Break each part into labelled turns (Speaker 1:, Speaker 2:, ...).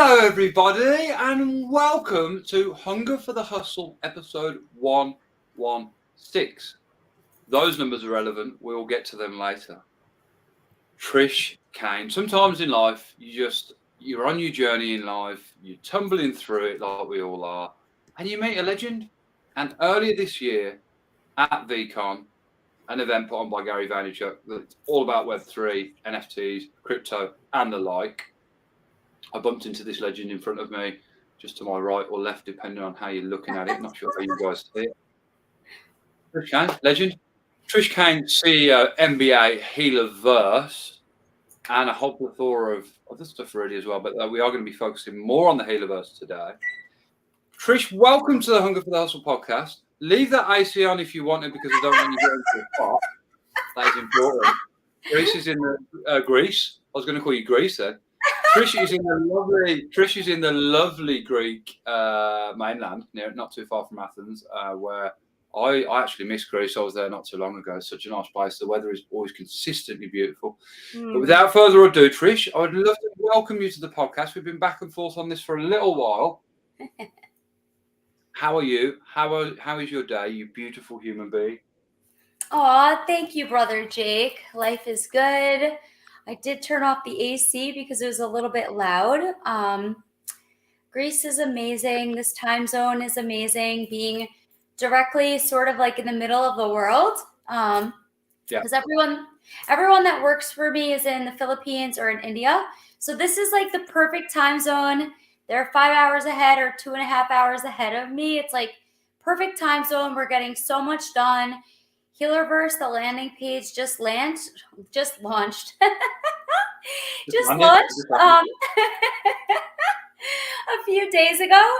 Speaker 1: Hello, everybody, and welcome to Hunger for the Hustle, episode 116. Those numbers are relevant. We'll get to them later. Trish Kane. Sometimes in life, you're on your journey in life, you're tumbling through it like we all are, and you meet a legend. And earlier this year at Veecon, an event put on by Gary Vaynerchuk that's all about Web3, NFTs, crypto, and the like, I bumped into this legend in front of me, just to my right or left, depending on how you're looking at it. Not sure how you guys see it. Trish Kane, legend. Trish Kane, CEO, MBA, Healerverse, and a whole plethora of other stuff really as well. But we are going to be focusing more on the Healerverse today. Trish, welcome to the Hunger for the Hustle podcast. Leave that AC on if you want it, because I don't want you going to a pot. That is important. Greece is in the Greece. I was going to call you Greece then. Trish is in the lovely Greek mainland, not too far from Athens, where I actually miss Greece. I was there not too long ago. It's such a nice place. The weather is always consistently beautiful. But without further ado, Trish, I would love to welcome you to the podcast. We've been back and forth on this for a little while. How are you? How is your day, you beautiful human being?
Speaker 2: Aw, thank you, Brother Jake. Life is good. I did turn off the AC because it was a little bit loud. Greece is amazing. This time zone is amazing. Being directly sort of like in the middle of the world. Because everyone that works for me is in the Philippines or in India. So this is like the perfect time zone. They're 5 hours ahead or 2.5 hours ahead of me. It's like perfect time zone. We're getting so much done. Healerverse, the landing page just launched. A few days ago.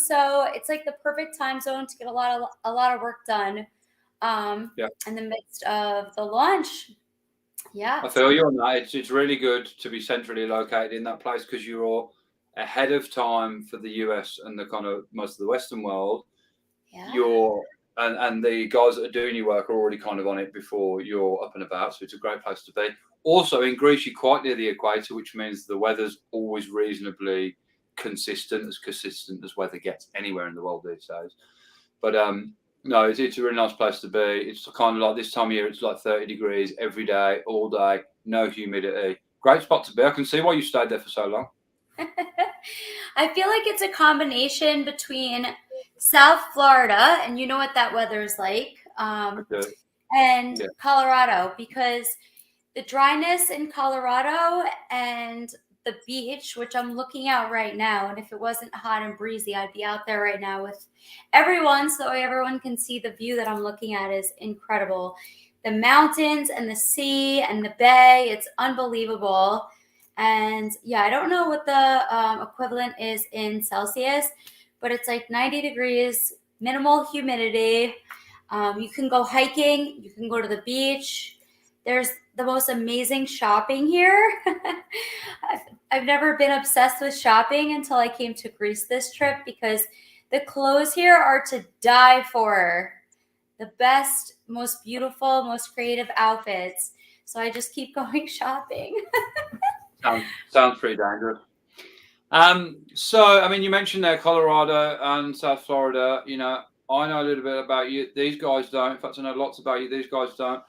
Speaker 2: So it's like the perfect time zone to get a lot of work done in the midst of the launch. Yeah.
Speaker 1: I feel you on that. It's really good to be centrally located in that place, because you're ahead of time for the US and the kind of most of the Western world. Yeah. And the guys that are doing your work are already kind of on it before you're up and about. So it's a great place to be. Also, in Greece, you're quite near the equator, which means the weather's always reasonably consistent as weather gets anywhere in the world these days. But no, it's a really nice place to be. It's kind of like this time of year, it's like 30 degrees every day, all day, no humidity. Great spot to be. I can see why you stayed there for so long.
Speaker 2: I feel like it's a combination between South Florida, and you know what that weather is like, and Colorado, because the dryness in Colorado and the beach, which I'm looking out right now, and if it wasn't hot and breezy, I'd be out there right now with everyone, so everyone can see the view that I'm looking at is incredible. The mountains and the sea and the bay, it's unbelievable. And yeah, I don't know what the equivalent is in Celsius, but it's like 90 degrees, minimal humidity. You can go hiking, you can go to the beach. There's the most amazing shopping here. I've never been obsessed with shopping until I came to Greece this trip, because the clothes here are to die for. The best, most beautiful, most creative outfits. So I just keep going shopping.
Speaker 1: Sounds pretty dangerous. So, I mean, you mentioned there Colorado and South Florida. You know, I know a little bit about you. These guys don't. In fact, I know lots about you. These guys don't.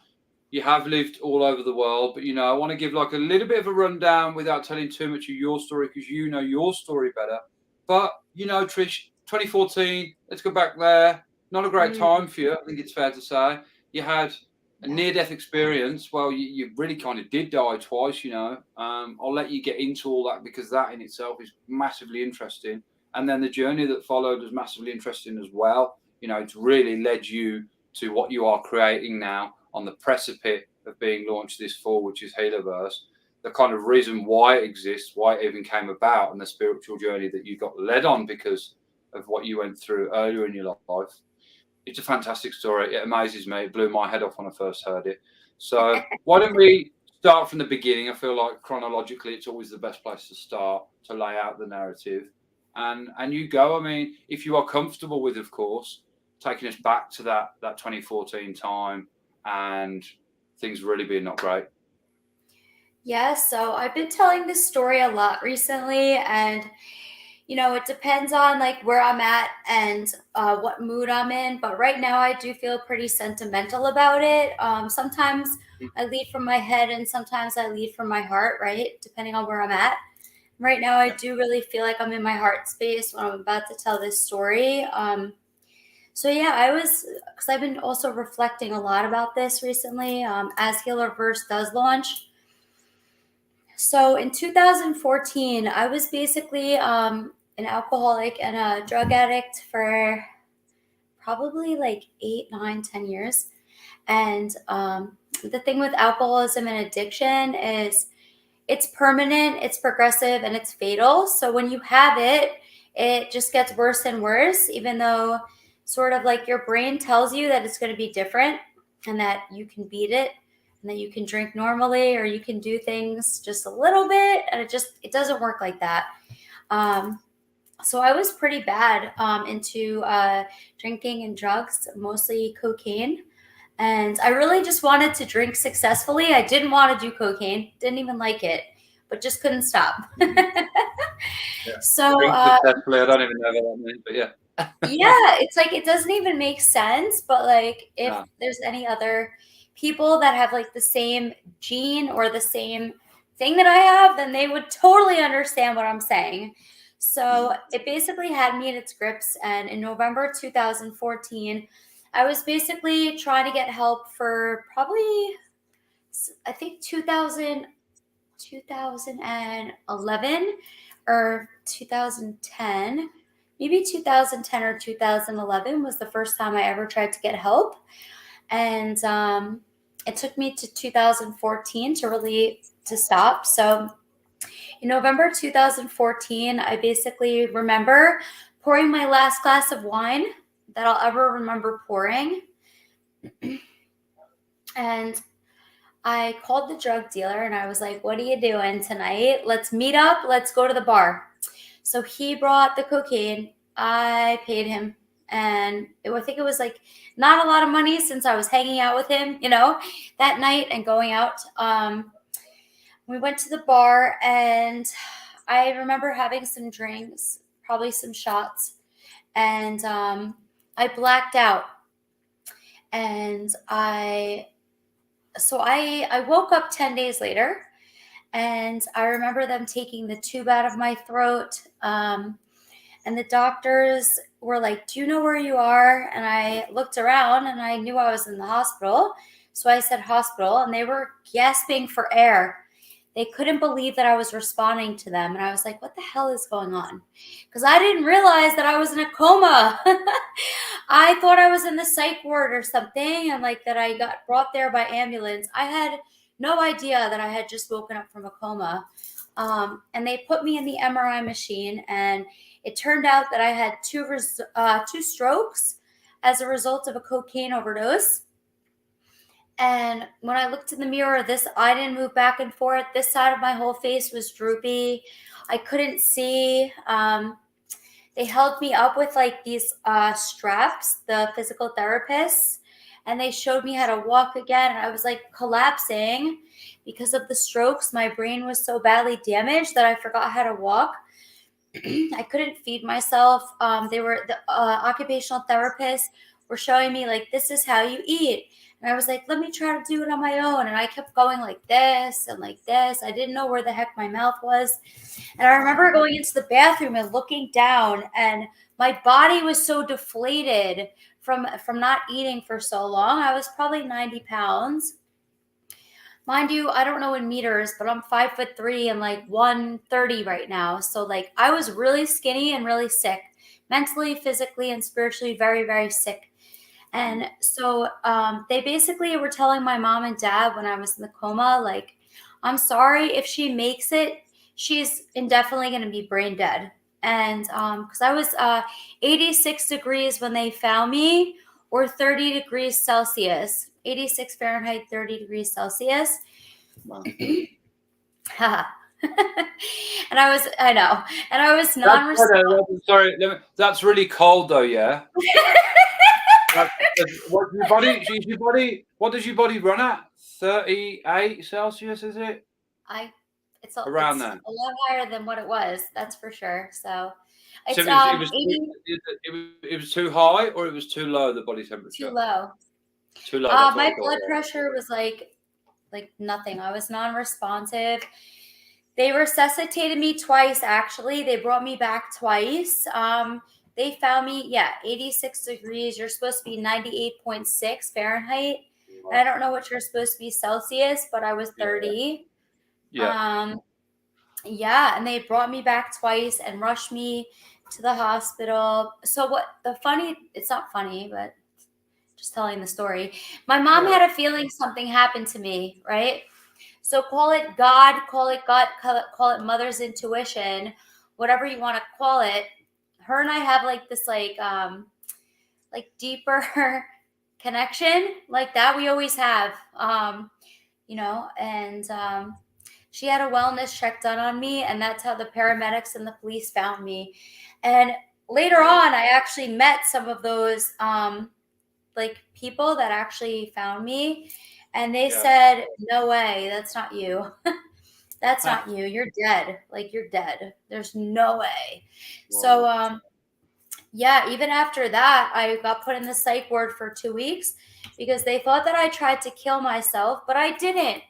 Speaker 1: You have lived all over the world, but, you know, I want to give like a little bit of a rundown without telling too much of your story, because you know your story better. But, you know, Trish, 2014, let's go back there. Not a great time for you, I think it's fair to say. You had a near-death experience. Well, you really kind of did die twice, you know. I'll let you get into all that, because that in itself is massively interesting. And then the journey that followed was massively interesting as well. You know, it's really led you to what you are creating now on the precipice of being launched this fall, which is Healerverse. The kind of reason why it exists, why it even came about, and the spiritual journey that you got led on because of what you went through earlier in your life. It's a fantastic story. It amazes me. It blew my head off when I first heard it. So why don't we start from the beginning? I feel like chronologically, it's always the best place to start, to lay out the narrative. And you go. I mean, if you are comfortable with, of course, taking us back to that 2014 time and things really being not great.
Speaker 2: Yeah, so I've been telling this story a lot recently, and it depends on like where I'm at and what mood I'm in. But right now, I do feel pretty sentimental about it. Sometimes I lead from my head, and sometimes I lead from my heart, right? Depending on where I'm at. Right now, I do really feel like I'm in my heart space when I'm about to tell this story. So yeah, because I've been also reflecting a lot about this recently, as Healerverse does launch. So in 2014, I was basically an alcoholic and a drug addict for probably like 8, 9, 10 years. And the thing with alcoholism and addiction is it's permanent, it's progressive, and it's fatal. So when you have it, it just gets worse and worse, even though sort of like your brain tells you that it's going to be different and that you can beat it and that you can drink normally or you can do things just a little bit. And it doesn't work like that. So I was pretty bad into drinking and drugs, mostly cocaine. And I really just wanted to drink successfully. I didn't want to do cocaine, didn't even like it, but just couldn't stop. So,
Speaker 1: Drink successfully. I don't even know what that means, but yeah.
Speaker 2: yeah, it's like it doesn't even make sense. But like, if there's any other people that have like the same gene or the same thing that I have, then they would totally understand what I'm saying. So it basically had me in its grips. And in November 2014, I was basically trying to get help for probably, I think 2011 or 2010. Maybe 2010 or 2011 was the first time I ever tried to get help. And it took me to 2014 to stop. So in November 2014, I basically remember pouring my last glass of wine that I'll ever remember pouring. And I called the drug dealer and I was like, what are you doing tonight? Let's meet up. Let's go to the bar. So he brought the cocaine. I paid him. And I think it was like not a lot of money since I was hanging out with him, that night and going out. We went to the bar and I remember having some drinks, probably some shots. And I blacked out. And I woke up 10 days later and I remember them taking the tube out of my throat. And the doctors were like, do you know where you are? And I looked around and I knew I was in the hospital. So I said hospital and they were gasping for air. They couldn't believe that I was responding to them. And I was like, what the hell is going on? Because I didn't realize that I was in a coma. I thought I was in the psych ward or something and like that I got brought there by ambulance. I had no idea that I had just woken up from a coma. And they put me in the MRI machine and it turned out that I had two strokes as a result of a cocaine overdose. And when I looked in the mirror, I didn't move back and forth. This side of my whole face was droopy. I couldn't see. They held me up with like these straps, the physical therapists, and they showed me how to walk again. And I was like collapsing because of the strokes. My brain was so badly damaged that I forgot how to walk. I couldn't feed myself. The occupational therapists were showing me like, this is how you eat. And I was like, let me try to do it on my own. And I kept going like this and like this. I didn't know where the heck my mouth was. And I remember going into the bathroom and looking down and my body was so deflated from not eating for so long. I was probably 90 pounds. Mind you, I don't know in meters, but I'm 5'3" and like 130 right now. So like I was really skinny and really sick, mentally, physically, and spiritually very, very sick. And so they basically were telling my mom and dad when I was in the coma, like, I'm sorry if she makes it, she's indefinitely going to be brain dead. And because I was 86 degrees when they found me, or 30 degrees Celsius, 86 Fahrenheit, 30 degrees Celsius.
Speaker 1: Wow.
Speaker 2: And I know. And I was non-responsive.
Speaker 1: Sorry, that's really cold though, yeah? What does your body run at? 38 Celsius, is it?
Speaker 2: It's
Speaker 1: Around
Speaker 2: it's
Speaker 1: that.
Speaker 2: a lot higher than what it was. That's for sure. So
Speaker 1: So
Speaker 2: it's
Speaker 1: it was too high or it was too low, the body
Speaker 2: too
Speaker 1: temperature?
Speaker 2: low.
Speaker 1: Too low. That's what
Speaker 2: My
Speaker 1: I thought.
Speaker 2: blood pressure was like nothing. I was non-responsive. They resuscitated me twice, actually. They brought me back twice. They found me, 86 degrees. You're supposed to be 98.6 Fahrenheit. And I don't know what you're supposed to be Celsius, but I was 30.
Speaker 1: Yeah.
Speaker 2: And they brought me back twice and rushed me to the hospital. So it's not funny, but just telling the story. My mom had a feeling something happened to me, right? So call it God, call it gut, call it mother's intuition, whatever you want to call it. Her and I have like this like deeper connection like that we always have, and she had a wellness check done on me, and that's how the paramedics and the police found me. And later on, I actually met some of those people that actually found me, and they said, "No way, that's not you." That's not you. You're dead. Like, you're dead. There's no way. Wow. So, even after that, I got put in the psych ward for 2 weeks because they thought that I tried to kill myself, but I didn't.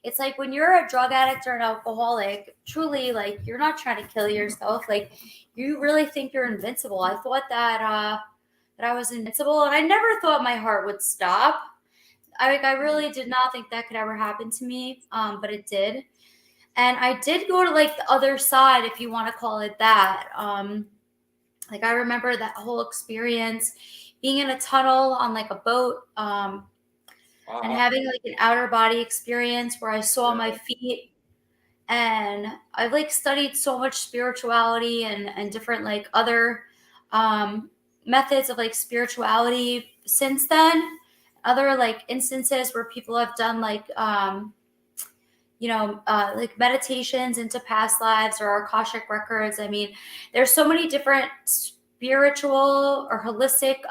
Speaker 2: It's like when you're a drug addict or an alcoholic, truly, like, you're not trying to kill yourself. Like, you really think you're invincible. I thought that I was invincible, and I never thought my heart would stop. I really did not think that could ever happen to me, but it did. And I did go to like the other side, if you want to call it that. I remember that whole experience, being in a tunnel on like a boat, and having like an outer body experience where I saw my feet. And I've like studied so much spirituality and different like other methods of like spirituality since then. Other like instances where people have done like like meditations into past lives or Akashic records. I mean, there's so many different spiritual or holistic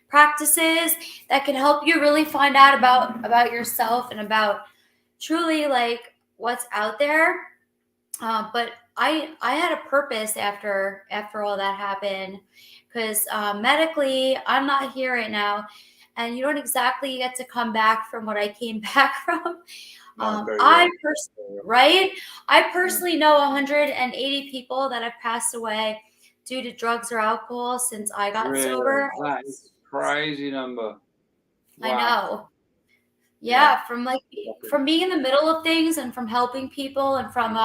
Speaker 2: practices that can help you really find out about yourself and about truly like what's out there. But I had a purpose after all that happened, because medically I'm not here right now, and you don't exactly get to come back from what I came back from. I personally know 180 people that have passed away due to drugs or alcohol since I got sober.
Speaker 1: That is a crazy number. Wow.
Speaker 2: I know. Yeah, from being in the middle of things and from helping people and from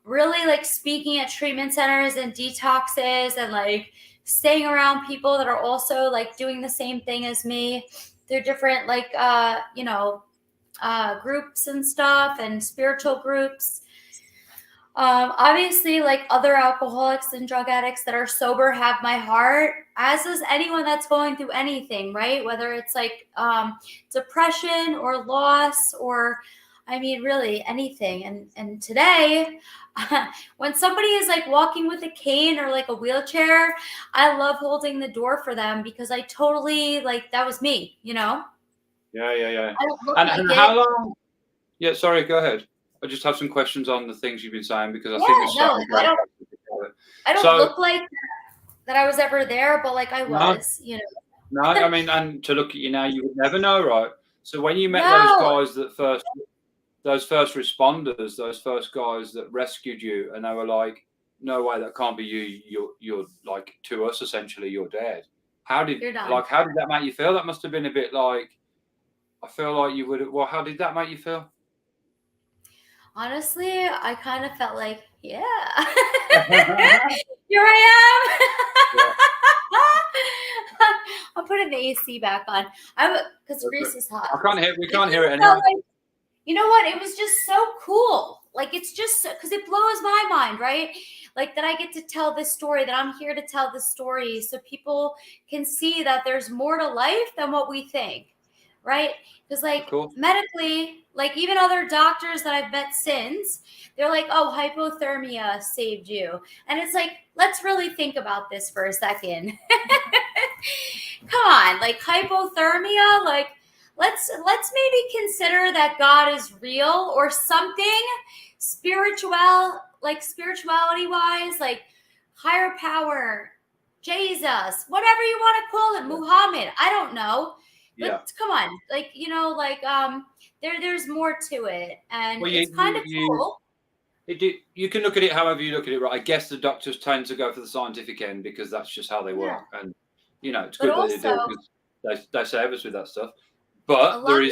Speaker 2: really like speaking at treatment centers and detoxes and like staying around people that are also like doing the same thing as me. They're different groups and stuff and spiritual groups. Obviously, like other alcoholics and drug addicts that are sober have my heart, as does anyone that's going through anything, right? Whether it's like depression or loss or, I mean, really anything. And today, when somebody is like walking with a cane or like a wheelchair, I love holding the door for them because I totally like, that was me,
Speaker 1: Yeah.
Speaker 2: I don't look
Speaker 1: and how long? Yeah, sorry, go ahead. I just have some questions on the things you've been saying because I think it's so great.
Speaker 2: I don't look like that I was ever there, but like I was,
Speaker 1: No, I mean, and to look at you now, you would never know, right? So when you met those first responders, those first guys that rescued you, and they were like, "No way, that can't be you. You're like, to us, essentially, you're dead." How did that make you feel? That must have been a bit like, I feel like you would. Well, how did that make you feel?
Speaker 2: Honestly, I kind of felt like, here I am. I'm putting the AC back on. Because Greece is hot.
Speaker 1: We can't hear it anymore.
Speaker 2: Like, you know what? It was just so cool. Like, it's just because it blows my mind, right? Like that I get to tell this story, that I'm here to tell this story so people can see that there's more to life than what we think. Right? Because like medically, like even other doctors that I've met since, they're like, oh, hypothermia saved you. And it's like, let's really think about this for a second. Come on, like hypothermia, like let's maybe consider that God is real or something spirituality wise, like higher power, Jesus, whatever you want to call it, Muhammad. I don't know. But come on, like, there's more to it, and it's kind of cool.
Speaker 1: You can look at it however you look at it, right? I guess the doctors tend to go for the scientific end because that's just how they work, and it's good that they do because they save us with that stuff. But
Speaker 2: a lot of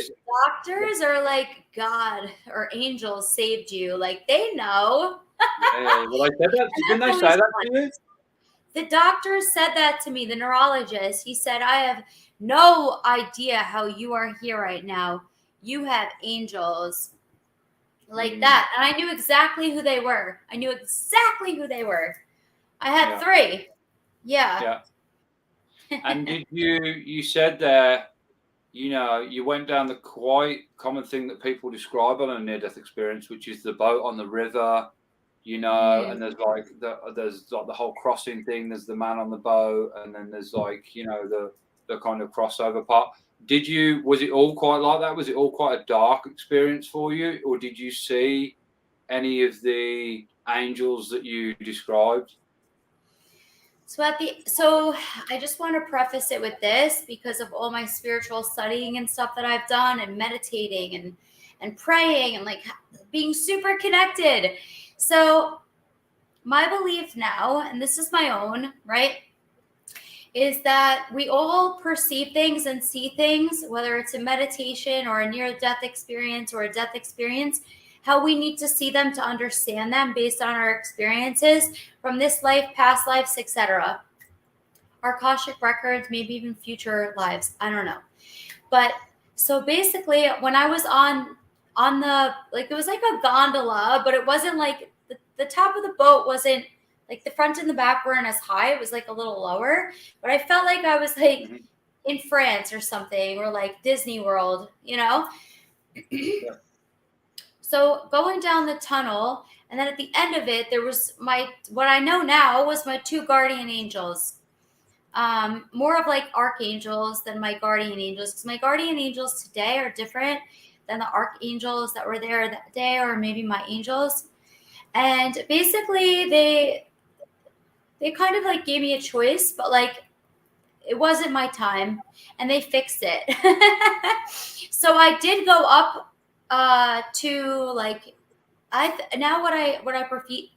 Speaker 2: doctors are like, God or angels saved you, like they know.
Speaker 1: Well, I said that. Didn't they say that to you?
Speaker 2: The doctor said that to me, the neurologist. He said, I have no idea how you are here right now. You have angels like that. And I knew exactly who they were. I had 3. Yeah.
Speaker 1: And did you said there, you went down the quite common thing that people describe on a near-death experience, which is the boat on the river, and there's like the whole crossing thing. There's the man on the boat, and then there's like, the kind of crossover part. Was it all quite like that? Was it all quite a dark experience for you, or did you see any of the angels that you described?
Speaker 2: So I just want to preface it with this, because of all my spiritual studying and stuff that I've done, and meditating and praying and like being super connected. So my belief now, and this is my own, right, is that we all perceive things and see things, whether it's a meditation or a near-death experience or a death experience, how we need to see them to understand them based on our experiences from this life, past lives, etc. Our Akashic records, maybe even future lives. I don't know. But so basically, when I was on the, like, it was like a gondola, but it wasn't like the top of the boat wasn't like, the front and the back weren't as high. It was like a little lower, but I felt like I was like in France or something, or like Disney World, So going down the tunnel, and then at the end of it, there was what I know now was my 2 guardian angels. More of like archangels than my guardian angels, because my guardian angels today are different than the archangels that were there that day, or maybe my angels. And basically they kind of like gave me a choice, but like it wasn't my time, and they fixed it. So I did go up to like, now what I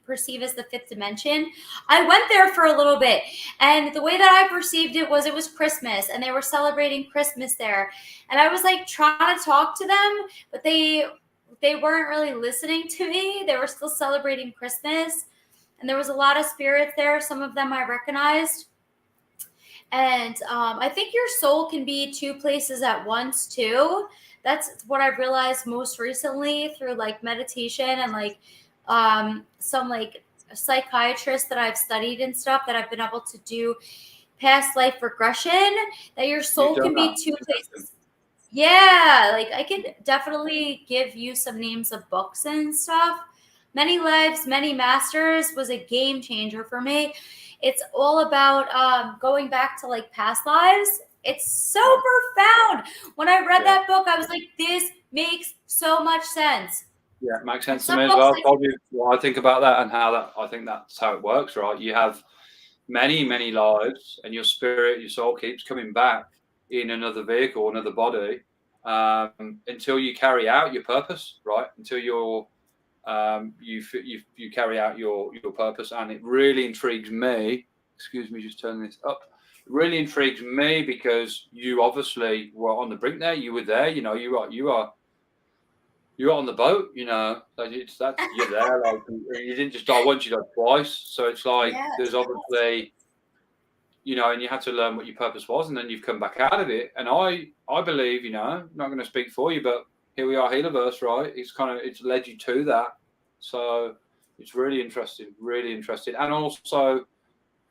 Speaker 2: perceive as the 5th dimension. I went there for a little bit, and the way that I perceived it was Christmas, and they were celebrating Christmas there, and I was like trying to talk to them, but they weren't really listening to me. They were still celebrating Christmas, and there was a lot of spirits there. Some of them I recognized. And I think your soul can be 2 places at once too. That's what I've realized most recently through like meditation and like some like psychiatrists that I've studied and stuff, that I've been able to do past life regression, that your soul can be 2 places. Yeah, like I could definitely give you some names of books and stuff. Many Lives, Many Masters was a game changer for me. It's all about going back to like past lives. It's so profound. When I read that book, I was like, this makes so much sense.
Speaker 1: Yeah, it makes sense to me as well. I've told you what I think about that, and I think that's how it works, right? You have many, many lives, and your spirit, your soul keeps coming back in another vehicle, another body, until you carry out your purpose, right? Until you're you carry out your purpose. And it really intrigues me. Excuse me, just turning this up. It really intrigues me because you obviously were on the brink there. You were there. You are on the boat. It's that you're there. Like, you didn't just die once; you died twice. So it's like there's obviously, and you had to learn what your purpose was, and then you've come back out of it. And I believe, I'm not going to speak for you, but here we are, Healerverse, right? It's led you to that. So it's really interesting, and also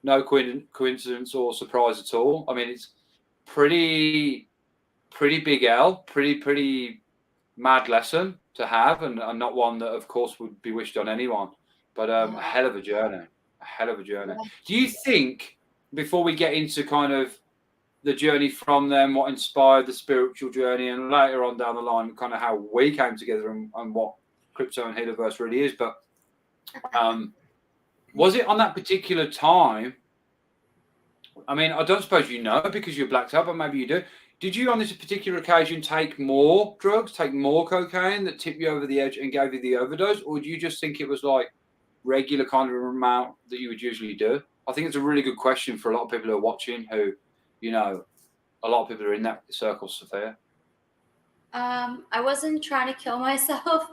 Speaker 1: no coincidence or surprise at all. I mean, it's pretty big L, pretty mad lesson to have, and not one that, of course, would be wished on anyone. But a hell of a journey. Do you think, before we get into kind of the journey from them, what inspired the spiritual journey, and later on down the line, kind of how we came together and what crypto and Healerverse really is. But was it on that particular time? I mean, I don't suppose you know because you're blacked out, but maybe you do. Did you, on this particular occasion, take more drugs, take more cocaine that tipped you over the edge and gave you the overdose, or do you just think it was like regular kind of amount that you would usually do? I think it's a really good question for a lot of people who are watching, who, you know, a lot of people are in that circle, Sophia.
Speaker 2: I wasn't trying to kill myself.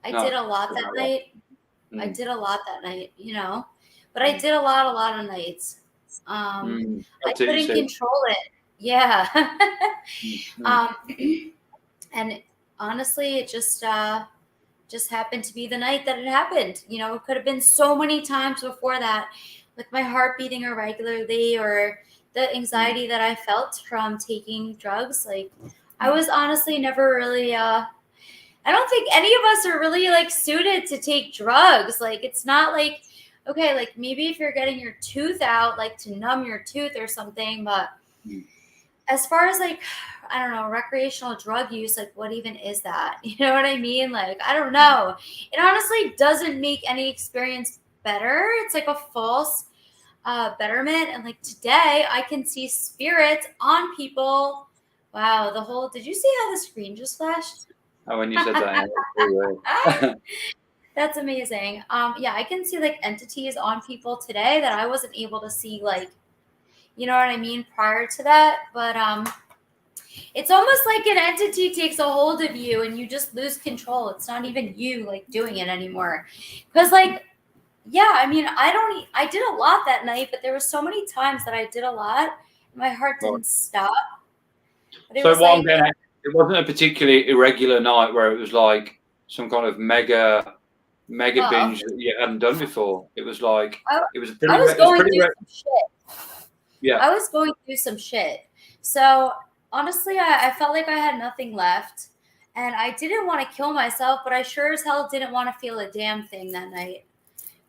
Speaker 2: I did a lot that night. I did a lot that night, you know, but I did a lot of nights. I couldn't control it. Yeah. And honestly, it just happened to be the night that it happened. You know, it could have been so many times before that, with my heart beating irregularly, or the anxiety that I felt from taking drugs. Like, I was honestly never really, I don't think any of us are really like suited to take drugs. Like, it's not like, okay, like maybe if you're getting your tooth out, like to numb your tooth or something, but as far as like, I don't know, recreational drug use, like what even is that? You know what I mean? Like, I don't know. It honestly doesn't make any experience better. It's like a false betterment. And like today I can see spirits on people. Wow, did you see how the screen just flashed?
Speaker 1: Oh, when you said that.
Speaker 2: That's amazing. Yeah, I can see like entities on people today that I wasn't able to see, like, you know what I mean, prior to that. But it's almost like an entity takes a hold of you and you just lose control. It's not even you like doing it anymore. Because like, yeah, I mean, I did a lot that night, but there were so many times that I did a lot and my heart didn't stop.
Speaker 1: But so one day, it wasn't a particularly irregular night where it was like some kind of mega binge that you hadn't done before. It was like, it was pretty.
Speaker 2: I was going through some shit. Yeah, I was going through some shit. So honestly, I felt like I had nothing left, and I didn't want to kill myself, but I sure as hell didn't want to feel a damn thing that night,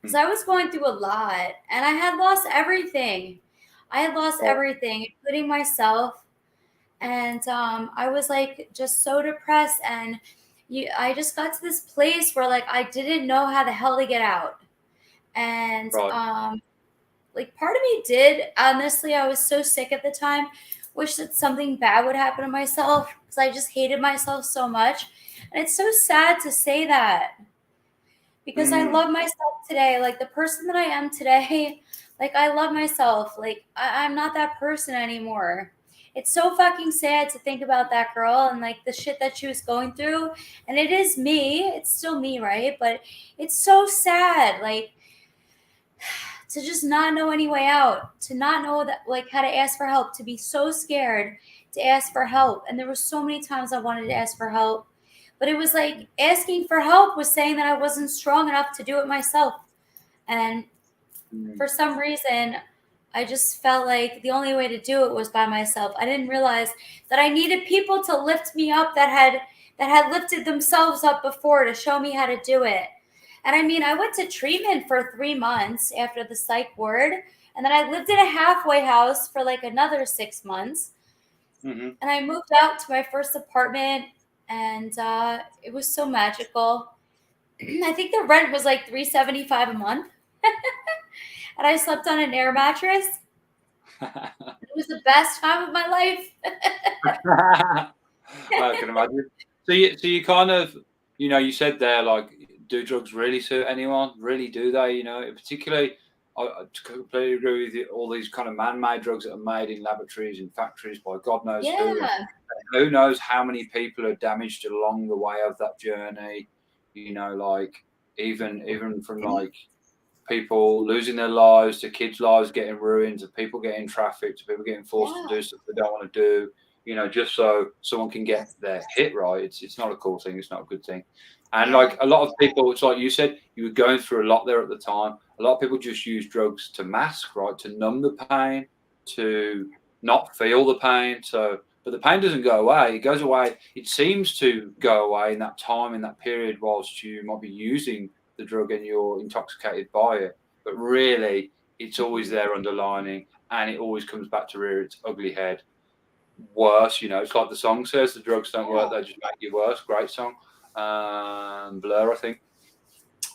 Speaker 2: because I was going through a lot, and I had lost everything. I had lost everything, including myself, and I was like just so depressed, and I just got to this place where like I didn't know how the hell to get out, and like part of me did, honestly, I was so sick at the time, wish that something bad would happen to myself, because I just hated myself so much. And it's so sad to say that, because I love myself today. Like the person that I am today, like I love myself. Like I'm not that person anymore. It's so fucking sad to think about that girl and like the shit that she was going through. And it is me. It's still me, right? But it's so sad. Like, to just not know any way out, to not know that like how to ask for help, to be so scared to ask for help. And there were so many times I wanted to ask for help, but it was like asking for help was saying that I wasn't strong enough to do it myself. And for some reason, I just felt like the only way to do it was by myself. I didn't realize that I needed people to lift me up that had lifted themselves up before, to show me how to do it. And I mean, I went to treatment for 3 months after the psych ward. And then I lived in a halfway house for like another 6 months. And I moved out to my first apartment, and it was so magical. I think the rent was like $375 a month. And I slept on an air mattress. It was the best time of my life.
Speaker 1: I can imagine. So you kind of, you know, you said there, like, do drugs really suit anyone? Really, do they? You know, particularly, I completely agree with you. All these kind of man-made drugs that are made in laboratories, in factories, by God knows who knows how many people are damaged along the way of that journey. You know, like even from like people losing their lives, to kids' lives getting ruined, to people getting trafficked, to people getting forced to do stuff they don't want to do. You know, just so someone can get their hit right. It's not a cool thing. It's not a good thing. And like a lot of people, it's like you said, you were going through a lot there at the time. A lot of people just use drugs to mask, right? To numb the pain, to not feel the pain. But the pain doesn't go away. It goes away. It seems to go away in that time, in that period, whilst you might be using the drug and you're intoxicated by it. But really, it's always there underlining, and it always comes back to rear its ugly head. worse. It's like the song says, the drugs don't work, they just make you worse. Great song. Blur, I think.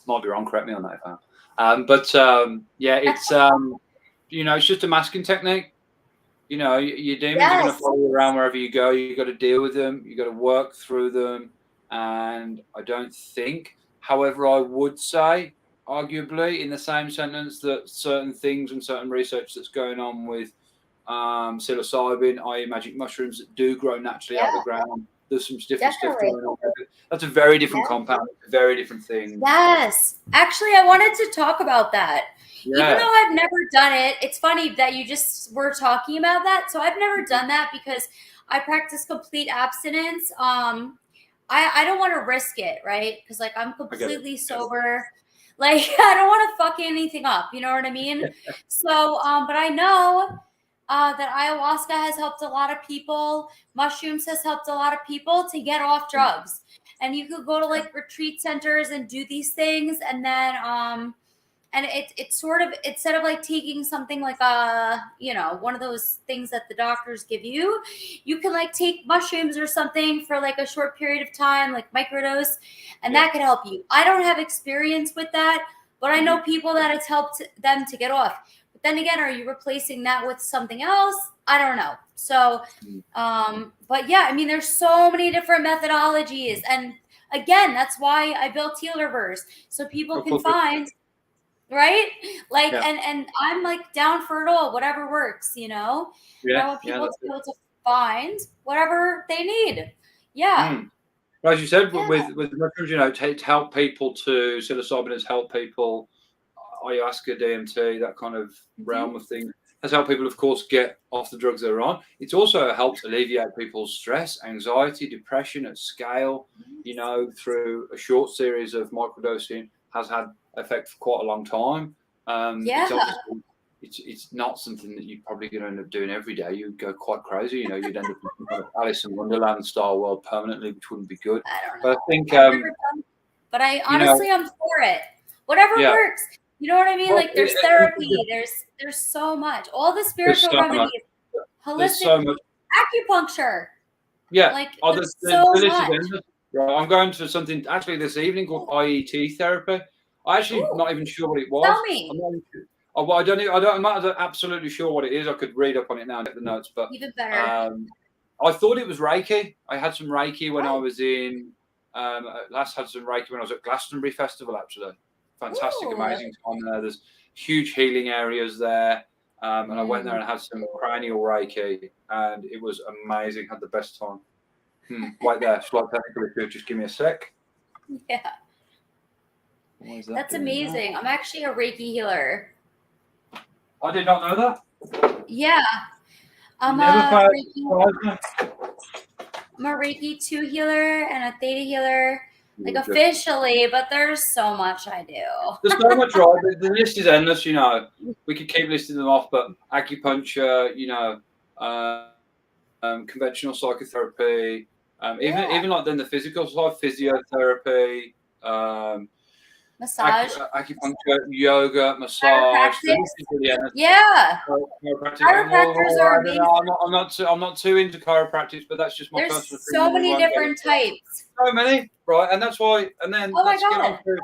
Speaker 1: Might be wrong, correct me on that if I am. But yeah, it's it's just a masking technique. Your demons are going to follow you around wherever you go. You've got to deal with them. You've got to work through them. And I don't think, however, I would say, arguably, in the same sentence, that certain things and certain research that's going on with psilocybin, i.e. magic mushrooms that do grow naturally out of the ground, there's some different stuff going on. That's a very different compound, a very different thing.
Speaker 2: Yes. Actually, I wanted to talk about that. Yeah. Even though I've never done it, it's funny that you just were talking about that. So I've never done that because I practice complete abstinence. I don't want to risk it, right? Because like I'm completely sober. Like I don't want to fuck anything up. You know what I mean? So, but I know that ayahuasca has helped a lot of people. Mushrooms has helped a lot of people to get off drugs. And you could go to like retreat centers and do these things, and then and it's sort of, instead of like taking something like one of those things that the doctors give you, you can like take mushrooms or something for like a short period of time, like microdose, and that could help you. I don't have experience with that, but I know people that it's helped them to get off. But then again, are you replacing that with something else? I don't know. So, but yeah, I mean, there's so many different methodologies. And again, that's why I built Healerverse, so people can find, right? Like, and I'm like down for it all, whatever works, I want people to be able to find whatever they need. Yeah.
Speaker 1: As you said, with mushrooms, to help people to psilocybin has helped people, ayahuasca, DMT, that kind of realm of things, has helped people, of course, get off the drugs they're on. It's also helped alleviate people's stress, anxiety, depression at scale, through a short series of microdosing has had effect for quite a long time. It's not something that you're probably going to end up doing every day. You'd go quite crazy, you'd end up in kind of Alice in Wonderland style world permanently, which wouldn't be good. But I think,
Speaker 2: but I honestly, I'm for it. Whatever works. You know what I mean? Well, like there's therapy, there's so much. All the spiritual remedies, holistic, acupuncture.
Speaker 1: Yeah.
Speaker 2: Like
Speaker 1: there's
Speaker 2: so much.
Speaker 1: Right, I'm going to something actually this evening called IET therapy. I'm actually not even sure what it was.
Speaker 2: Tell me.
Speaker 1: I'm not absolutely sure what it is. I could read up on it now and get the notes, but
Speaker 2: even better.
Speaker 1: I thought it was Reiki. I had some Reiki when I was in. Last had some Reiki when I was at Glastonbury Festival. Actually, fantastic, amazing time there. There's huge healing areas there, and I went there and had some cranial Reiki, and it was amazing. Had the best time. Wait there, slight technical issue. Just give me a sec.
Speaker 2: Yeah. That's amazing. That? I'm actually a Reiki healer.
Speaker 1: I did not know that.
Speaker 2: Yeah. I'm a Reiki 2 healer and a Theta healer. Like officially, but there's so much I do.
Speaker 1: There's so much, right? The list is endless, We could keep listing them off, but acupuncture, conventional psychotherapy, even like then the physical side, physiotherapy,
Speaker 2: massage,
Speaker 1: acupuncture, yoga, massage.
Speaker 2: Yeah.
Speaker 1: Chiropractors are amazing. I'm not too into chiropractic, but that's just my personal
Speaker 2: opinion. There's so many different types.
Speaker 1: So many, right? And that's why. And then let's get on to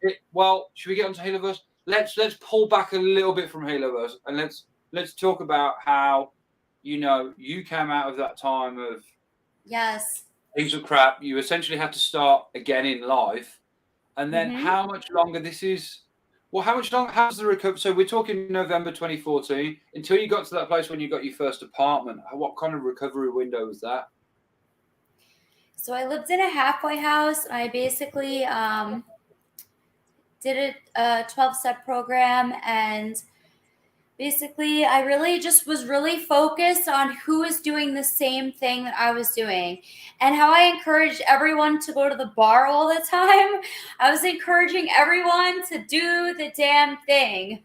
Speaker 1: it. Well, should we get onto Healerverse? Let's pull back a little bit from Healerverse and let's talk about how you came out of that time of things were crap. You essentially had to start again in life. And then how much longer this is? Well, how much longer? How's the recovery? So we're talking November 2014 until you got to that place when you got your first apartment. What kind of recovery window was that?
Speaker 2: So I lived in a halfway house. I basically did a 12-step program, and basically I really just was really focused on who was doing the same thing that I was doing, and how I encouraged everyone to go to the bar all the time. I was encouraging everyone to do the damn thing.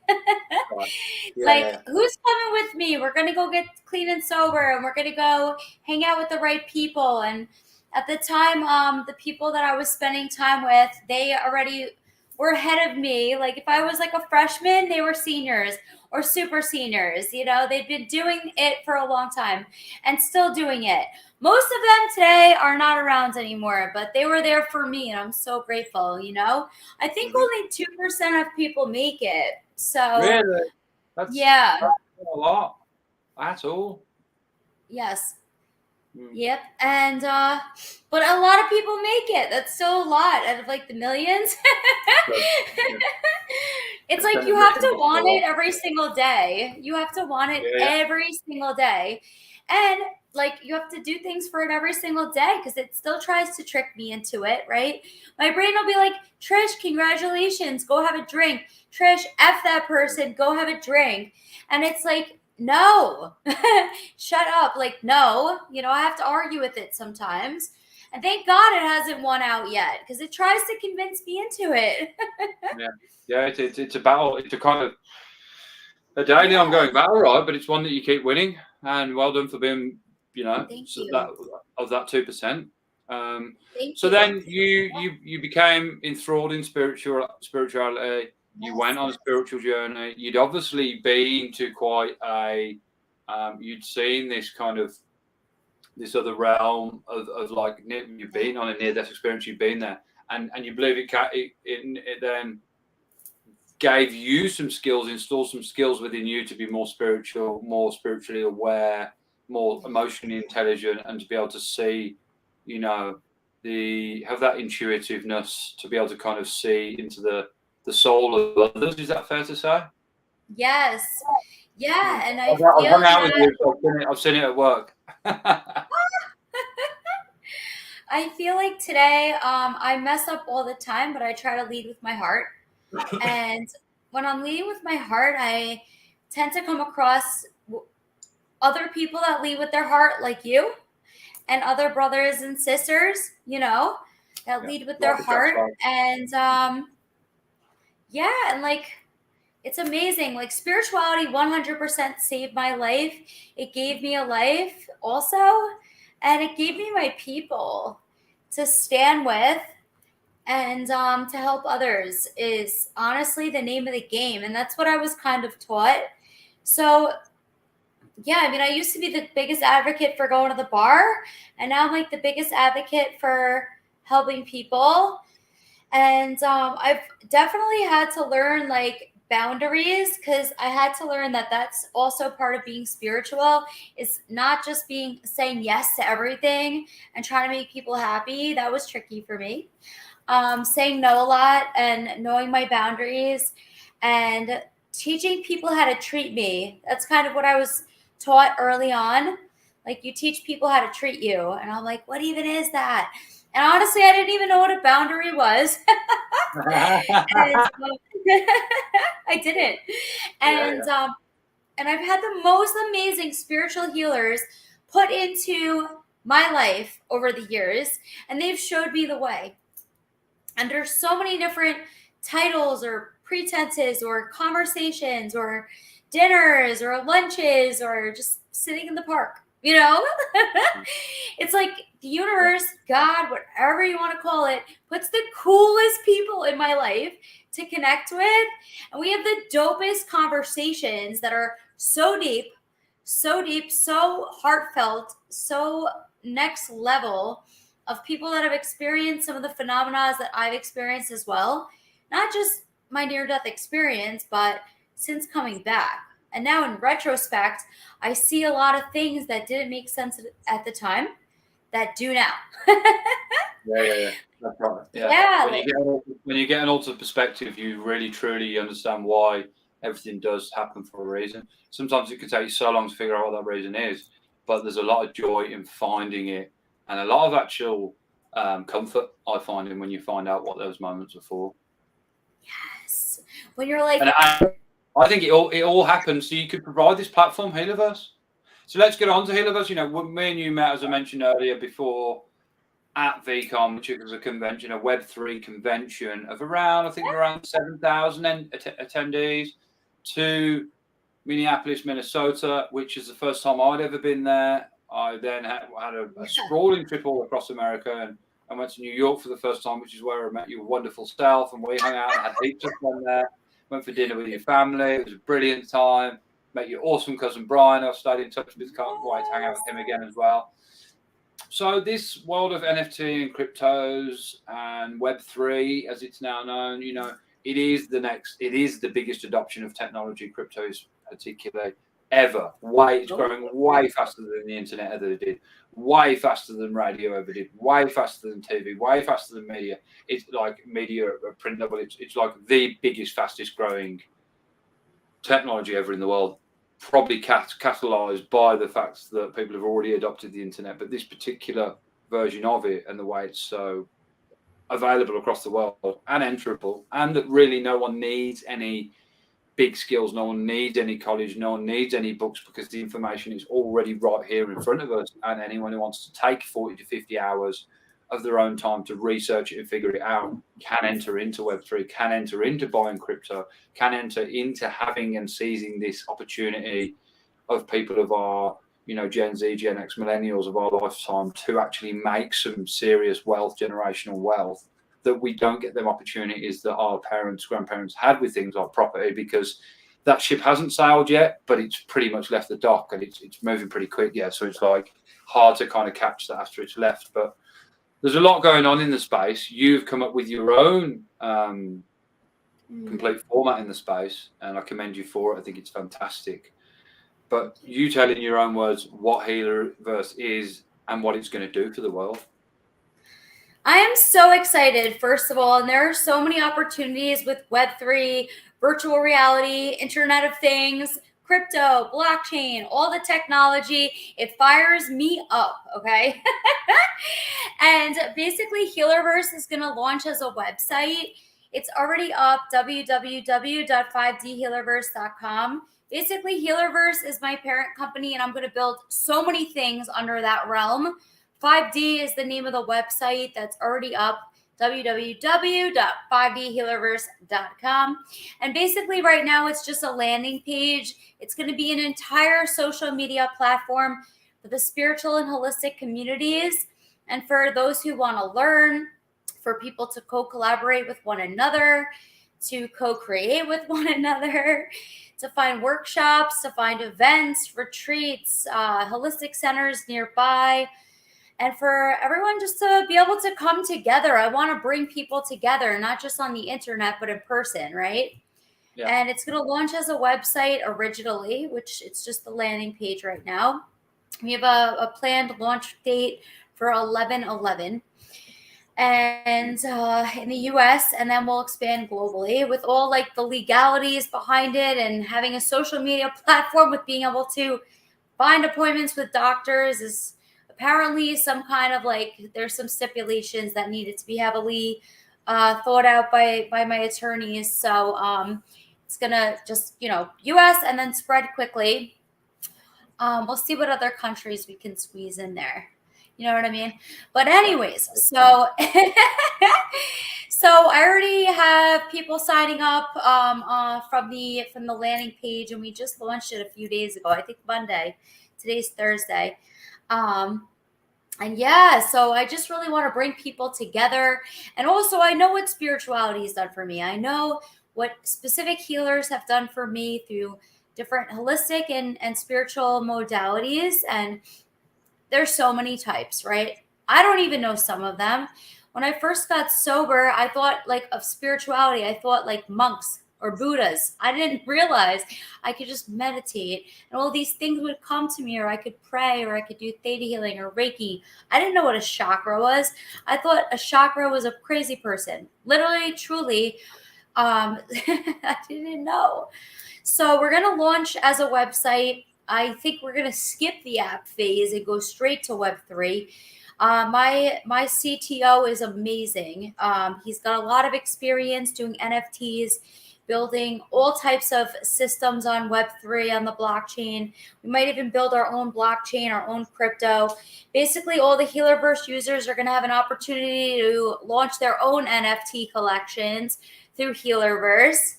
Speaker 2: Who's coming with me? We're going to go get clean and sober, and we're going to go hang out with the right people. And at the time, the people that I was spending time with, they already were ahead of me. Like if I was like a freshman, they were seniors. or super seniors. You know, they've been doing it for a long time and still doing it. Most of them today are not around anymore, but they were there for me, and I'm so grateful. You know, I think only 2% of people make it. So
Speaker 1: really, that's not a lot at all.
Speaker 2: Yes. Yep. And but a lot of people make it. That's still a lot out of like the millions. It's like you have to want it every single day. You have to want it every single day. And like you have to do things for it every single day because it still tries to trick me into it, right? My brain will be like, Trish, congratulations, go have a drink. Trish, F that person, go have a drink. And it's like, no, shut up. Like, no, you know, I have to argue with it sometimes. And thank God it hasn't won out yet because it tries to convince me into it.
Speaker 1: It's a battle. It's a kind of a daily ongoing battle, right? But it's one that you keep winning. And well done for being, you know, that 2%. So then you became enthralled in spirituality. You went on a spiritual journey. You'd obviously been to quite a, you'd seen this kind of, this other realm of like, you've been on a near-death experience, you've been there. And you believe it then gave you some skills, installed some skills within you to be more spiritual, more spiritually aware, more emotionally intelligent, and to be able to see, you know, have that intuitiveness to be able to kind of see into the soul of others. Is that fair to say?
Speaker 2: Yes. Yeah, and
Speaker 1: I've hung out with you. I've seen it at work.
Speaker 2: I feel like today I mess up all the time, but I try to lead with my heart. And when I'm leading with my heart, I tend to come across other people that lead with their heart, like you, and other brothers and sisters, you know, that lead with their heart. And and like, it's amazing. Like, spirituality 100% saved my life. It gave me a life also. And it gave me my people to stand with, and to help others is honestly the name of the game. And that's what I was kind of taught. So, yeah, I mean, I used to be the biggest advocate for going to the bar, and now I'm like the biggest advocate for helping people. And I've definitely had to learn like boundaries, because I had to learn that that's also part of being spiritual, is not just saying yes to everything and trying to make people happy. That was tricky for me. Saying no a lot and knowing my boundaries and teaching people how to treat me. That's kind of what I was taught early on. Like, you teach people how to treat you. And I'm like, what even is that? And honestly, I didn't even know what a boundary was. I didn't. And I've had the most amazing spiritual healers put into my life over the years, and they've showed me the way. And there's so many different titles or pretenses or conversations or dinners or lunches or just sitting in the park, you know? It's like the universe, God, whatever you want to call it, puts the coolest people in my life to connect with. And we have the dopest conversations that are so deep, so heartfelt, so next level, of people that have experienced some of the phenomena that I've experienced as well. Not just my near-death experience, but since coming back. And now in retrospect, I see a lot of things that didn't make sense at the time that do now.
Speaker 1: That's right. Yeah. When you get an altered perspective, you really, truly understand why everything does happen for a reason. Sometimes it can take so long to figure out what that reason is, but there's a lot of joy in finding it. And a lot of actual comfort, I find, in when you find out what those moments are for.
Speaker 2: Yes. When you're like...
Speaker 1: And I think it all happens so you could provide this platform, Healerverse. So let's get on to Healerverse. You know, me and you met, as I mentioned earlier, before at Veecon, which was a convention, a Web3 convention of around 7,000 attendees, to Minneapolis, Minnesota, which is the first time I'd ever been there. I then had a sprawling trip all across America, and went to New York for the first time, which is where I met your wonderful self, and we hung out and had heaps of fun there. went for dinner with your family. It was a brilliant time. Met your awesome cousin Brian. I stayed in touch with. Can't wait to hang out with him again as well. So this world of NFT and cryptos and Web3, as it's now known, it is the biggest adoption of technology, cryptos particularly, ever. It's growing way faster than the internet ever did, way faster than radio ever did, way faster than TV, way faster than media. It's like media at print level. It's like the biggest, fastest growing technology ever in the world. Probably catalyzed by the fact that people have already adopted the internet, but this particular version of it and the way it's so available across the world and enterable, and that really no one needs any big skills, no one needs any college, no one needs any books, because the information is already right here in front of us, and anyone who wants to take 40 to 50 hours of their own time to research it and figure it out can enter into Web3, can enter into buying crypto, can enter into having and seizing this opportunity of people of our, Gen Z, Gen X, millennials of our lifetime to actually make some serious wealth, generational wealth, that we don't get them opportunities that our parents, grandparents had with things like property, because that ship hasn't sailed yet, but it's pretty much left the dock and it's moving pretty quick. Yeah. So it's like hard to kind of catch that after it's left, but there's a lot going on in the space. You've come up with your own complete format in the space, and I commend you for it. I think it's fantastic. But you tell in your own words what Healerverse is and what it's going to do for the world.
Speaker 2: I am so excited, first of all, and there are so many opportunities with Web3, virtual reality, Internet of Things, crypto, blockchain, all the technology. It fires me up, okay? And basically, Healerverse is going to launch as a website. It's already up, www.5dhealerverse.com. Basically, Healerverse is my parent company, and I'm going to build so many things under that realm. 5D is the name of the website that's already up, www.5dhealerverse.com. And basically right now it's just a landing page. It's going to be an entire social media platform for the spiritual and holistic communities, and for those who want to learn, for people to co-collaborate with one another, to co-create with one another, to find workshops, to find events, retreats, holistic centers nearby, and for everyone just to be able to come together. I want to bring people together, not just on the internet, but in person, right? Yeah. And it's going to launch as a website originally, which it's just the landing page right now. We have a planned launch date for 11/11. And in the US, and then we'll expand globally with all like the legalities behind it, and having a social media platform with being able to find appointments with doctors is apparently some kind of there's some stipulations that needed to be heavily thought out by my attorneys. So it's gonna just, US and then spread quickly. We'll see what other countries we can squeeze in there. You know what I mean? But anyways, so so I already have people signing up from the landing page, and we just launched it a few days ago. I think Monday. Today's Thursday. And yeah, so I just really want to bring people together. And also I know what spirituality has done for me. I know what specific healers have done for me through different holistic and spiritual modalities. And there's so many types, right? I don't even know some of them. When I first got sober, I thought of spirituality. I thought monks or Buddhas. I didn't realize I could just meditate and all these things would come to me, or I could pray, or I could do theta healing or Reiki. I didn't know what a chakra was. I thought a chakra was a crazy person. Literally, truly, I didn't know. So we're going to launch as a website. I think we're going to skip the app phase and go straight to Web3. My CTO is amazing. He's got a lot of experience doing NFTs, building all types of systems on Web3, on the blockchain. We might even build our own blockchain, our own crypto. Basically, all the Healerverse users are going to have an opportunity to launch their own NFT collections through Healerverse.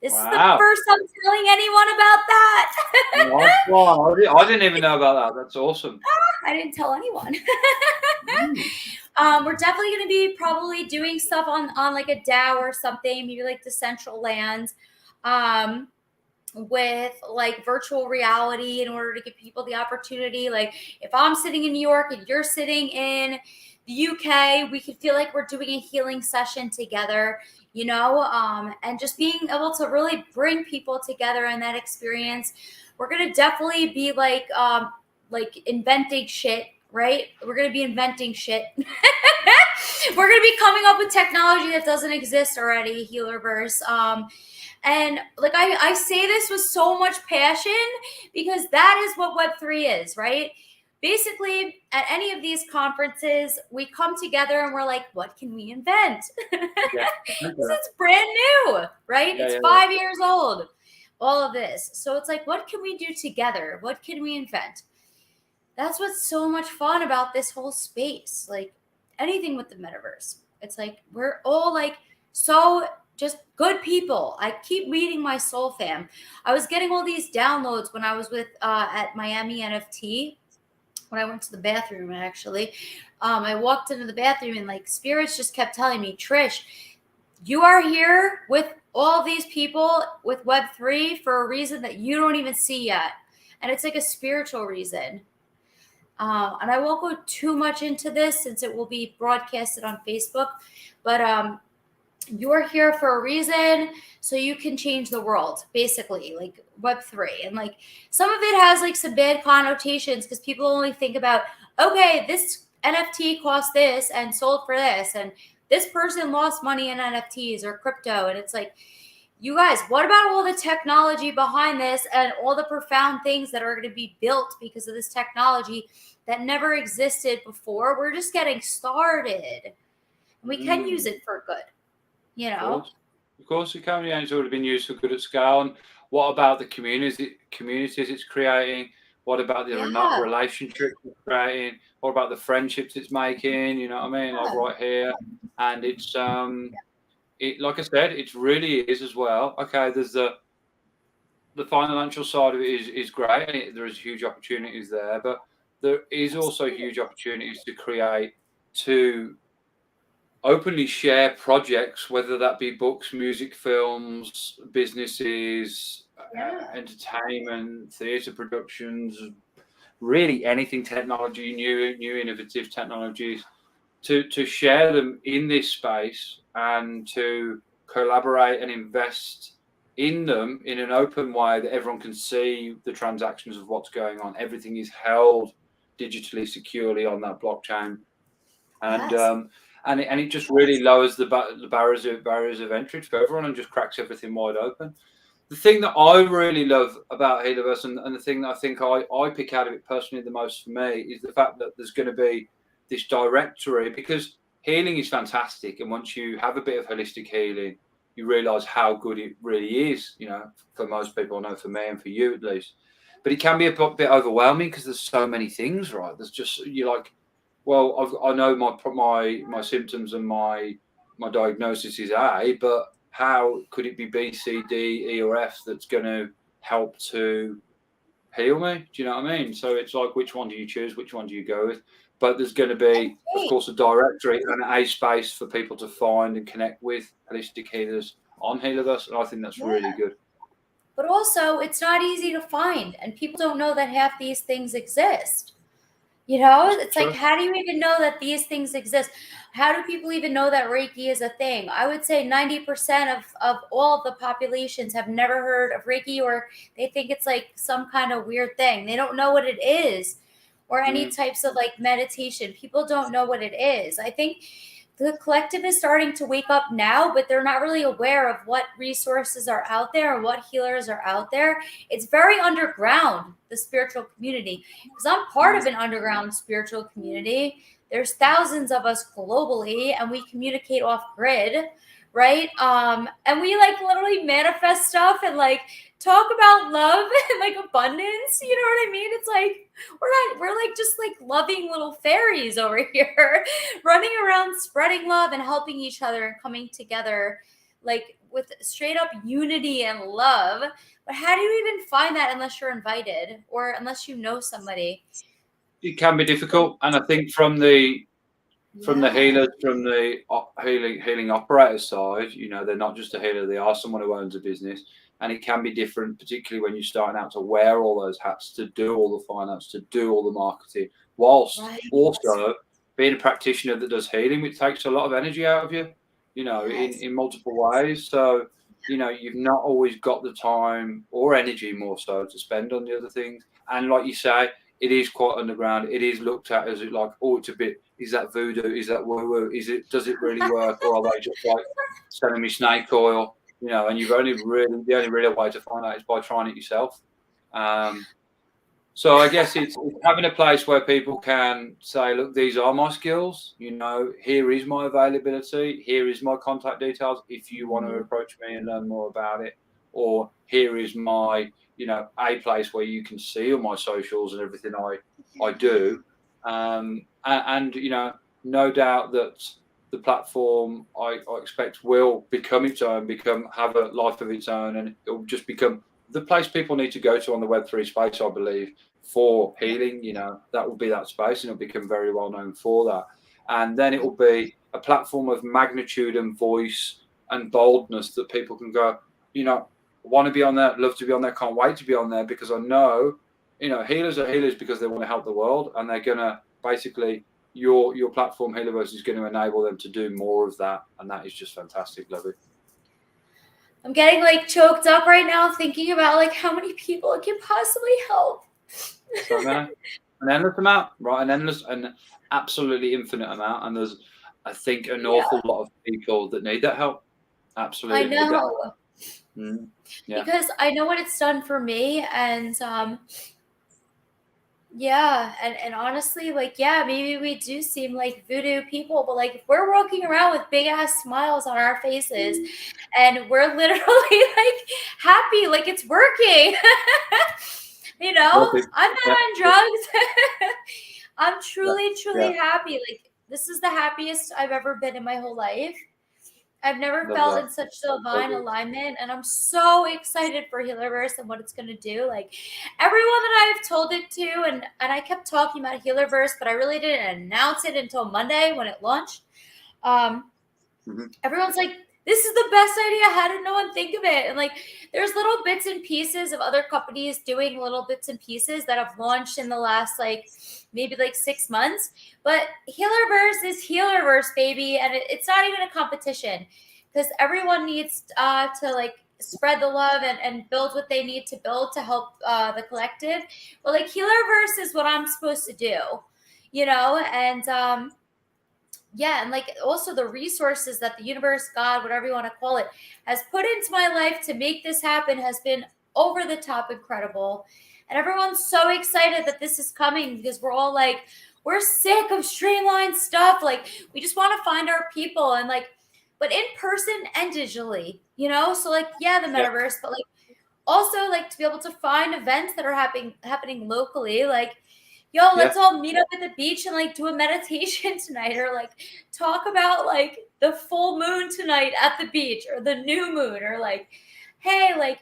Speaker 2: This is the first I'm telling anyone about that.
Speaker 1: Wow. I didn't even know about that. That's awesome.
Speaker 2: I didn't tell anyone. We're definitely going to be probably doing stuff on a DAO or something, maybe Decentraland. with like virtual reality in order to give people the opportunity. Like if I'm sitting in New York and you're sitting in the UK, we could feel like we're doing a healing session together, you know, and just being able to really bring people together in that experience. We're going to definitely be like inventing shit, right? We're going to be inventing shit. We're going to be coming up with technology that doesn't exist already, Healerverse. And like I say this with so much passion because that is what Web3 is, right? Basically, at any of these conferences, we come together and we're like, what can we invent?
Speaker 1: Yeah.
Speaker 2: It's brand new, right? It's 5 years old, all of this. So it's like, what can we do together? What can we invent? That's what's so much fun about this whole space. Like anything with the metaverse. It's like, we're all like so just good people. I keep meeting my soul fam. I was getting all these downloads when I was with at Miami NFT. When I went to the bathroom, actually, I walked into the bathroom and like spirits just kept telling me, Trish, you are here with all these people with Web3 for a reason that you don't even see yet, and it's like a spiritual reason. And I won't go too much into this since it will be broadcasted on Facebook, but you're here for a reason so you can change the world, basically, like Web3. And like some of it has like some bad connotations because people only think about, okay, this NFT cost this and sold for this, and this person lost money in NFTs or crypto. And it's like, you guys, what about all the technology behind this and all the profound things that are going to be built because of this technology that never existed before? We're just getting started. And we can use it for good. You know,
Speaker 1: of course, it can. Yeah, it's already been used for good at scale. And what about the communities it's creating? What about the relationships it's creating? What about the friendships it's making? You know what I mean? Like right here, and it's it, like I said, it really is as well. Okay, there's the financial side of it is great. There is huge opportunities there, but there is also huge opportunities to create to openly share projects, whether that be books, music, films, businesses, entertainment, theatre productions, really anything technology, new innovative technologies, to share them in this space and to collaborate and invest in them in an open way that everyone can see the transactions of what's going on. Everything is held digitally securely on that blockchain. And and it just really lowers the barriers of entry for everyone and just cracks everything wide open. The thing that I really love about Healerverse and the thing that I think I pick out of it personally the most for me is the fact that there's going to be this directory, because healing is fantastic, and once you have a bit of holistic healing, you realize how good it really is. You know, for most people, I know for me and for you at least, but it can be a bit overwhelming because there's so many things, right? There's just, you're like, well, I know my symptoms and my diagnosis is A, but how could it be B, C, D, E, or F that's going to help to heal me? Do you know what I mean? So it's like, which one do you choose? Which one do you go with? But there's going to be, of course, a directory and a space for people to find and connect with holistic healers on Healerverse, and I think that's really good.
Speaker 2: But also, it's not easy to find, and people don't know that half these things exist. You know, it's like, how do you even know that these things exist? How do people even know that Reiki is a thing? I would say 90% of all of the populations have never heard of Reiki, or they think it's like some kind of weird thing. They don't know what it is, or any types of like meditation. People don't know what it is. I think the collective is starting to wake up now, but they're not really aware of what resources are out there and what healers are out there. It's very underground, the spiritual community, because I'm part of an underground spiritual community. There's thousands of us globally, and we communicate off grid, right? And we like literally manifest stuff and like talk about love and like abundance. You know what I mean? It's like we're like just like loving little fairies over here, running around spreading love and helping each other and coming together like with straight up unity and love. But how do you even find that unless you're invited or unless you know somebody?
Speaker 1: It can be difficult, and I think from the healers, from the healing operator side, you know, they're not just a healer, they are someone who owns a business. And it can be different, particularly when you're starting out, to wear all those hats, to do all the finance, to do all the marketing, whilst also being a practitioner that does healing, which takes a lot of energy out of you, in multiple ways. So, you've not always got the time or energy, more so, to spend on the other things. And like you say, it is quite underground. It is looked at as like, oh, it's a bit, is that voodoo? Is that woo-woo? Does it really work? Or are they just like selling me snake oil? And the only real way to find out is by trying it yourself. So I guess it's having a place where people can say, look, these are my skills. Here is my availability. Here is my contact details if you want to approach me and learn more about it. Or here is my, a place where you can see all my socials and everything I do. And no doubt that the platform I expect will become its own, have a life of its own, and it will just become the place people need to go to on the Web3 space, I believe, for healing. That will be that space, and it'll become very well known for that. And then it will be a platform of magnitude and voice and boldness that people can go, want to be on there, love to be on there, can't wait to be on there, because I know, healers are healers because they want to help the world, and they're going to basically, your platform, Healerverse, is going to enable them to do more of that, and that is just fantastic. Love it.
Speaker 2: I'm getting choked up right now thinking about how many people it can possibly help.
Speaker 1: So an endless amount, right? An absolutely infinite amount. And there's, I think, an awful lot of people that need that help. Absolutely.
Speaker 2: I know.
Speaker 1: Because
Speaker 2: I know what it's done for me, and and honestly, maybe we do seem like voodoo people, but if we're walking around with big ass smiles on our faces and we're literally happy, it's working. I'm not on drugs. I'm truly happy. This is the happiest I've ever been in my whole life. I've never felt in such divine alignment, and I'm so excited for Healerverse and what it's going to do. Everyone that I've told it to, and I kept talking about Healerverse, but I really didn't announce it until Monday when it launched. Everyone's like, this is the best idea. How did no one think of it? And there's little bits and pieces of other companies doing little bits and pieces that have launched in the last maybe 6 months. But Healerverse is Healerverse, baby, and it's not even a competition, because everyone needs to spread the love and build what they need to build to help the collective. But Healerverse is what I'm supposed to do, and and also the resources that the universe, God, whatever you want to call it, has put into my life to make this happen has been over the top incredible. And everyone's so excited that this is coming, because we're all we're sick of streamlined stuff. We just want to find our people, and but in person and digitally, so the metaverse, but also to be able to find events that are happening locally, let's all meet up at the beach and do a meditation tonight, or talk about the full moon tonight at the beach, or the new moon, or hey,